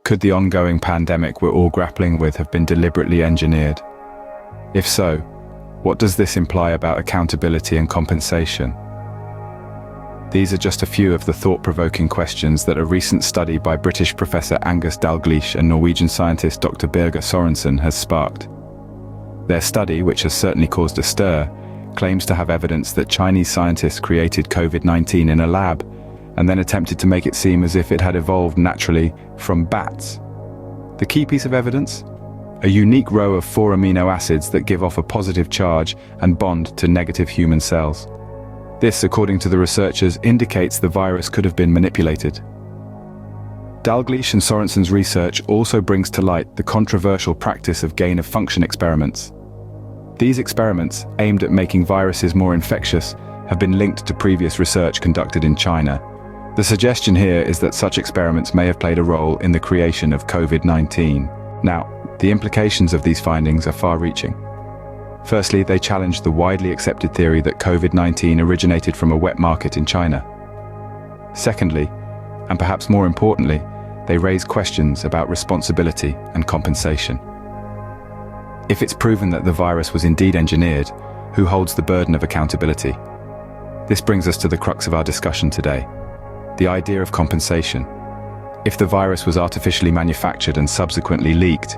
Could the ongoing pandemic we're all grappling with have been deliberately engineered? If so, what does this imply about accountability and compensation? These are just a few of the thought-provoking questions that a recent study by British Professor Angus Dalgleish and Norwegian scientist Dr. Birger Sørensen has sparked. Their study, which has certainly caused a stir, claims to have evidence that Chinese scientists created COVID-19 in a lab and then attempted to make it seem as if it had evolved naturally from bats. The key piece of evidence? A unique row of 4 amino acids that give off a positive charge and bond to negative human cells. This, according to the researchers, indicates the virus could have been manipulated. Dalgleish and Sørensen's research also brings to light the controversial practice of gain-of-function experiments. These experiments, aimed at making viruses more infectious, have been linked to previous research conducted in China. The suggestion here is that such experiments may have played a role in the creation of COVID-19. Now, the implications of these findings are far-reaching. Firstly, they challenge the widely accepted theory that COVID-19 originated from a wet market in China. Secondly, and perhaps more importantly, they raise questions about responsibility and compensation. If it's proven that the virus was indeed engineered, who holds the burden of accountability? This brings us to the crux of our discussion today, the idea of compensation. If the virus was artificially manufactured and subsequently leaked,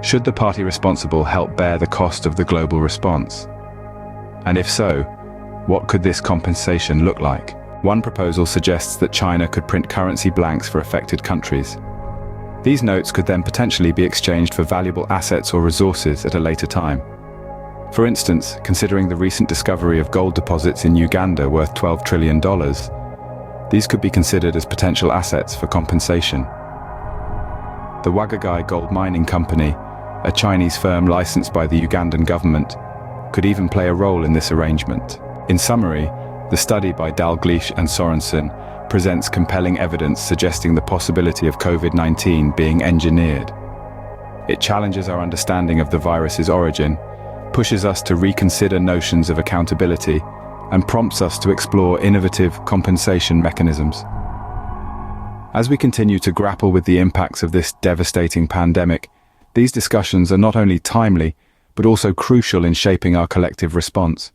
should the party responsible help bear the cost of the global response? And if so, what could this compensation look like? One proposal suggests that China could print currency blanks for affected countries. These notes could then potentially be exchanged for valuable assets or resources at a later time. For instance, considering the recent discovery of gold deposits in Uganda worth $12 trillion, these could be considered as potential assets for compensation. The Wagagai Gold Mining Company, a Chinese firm licensed by the Ugandan government, could even play a role in this arrangement. In summary, the study by Dalgleish and Sørensen presents compelling evidence suggesting the possibility of COVID-19 being engineered. It challenges our understanding of the virus's origin, pushes us to reconsider notions of accountability, and prompts us to explore innovative compensation mechanisms. As we continue to grapple with the impacts of this devastating pandemic, these discussions are not only timely, but also crucial in shaping our collective response.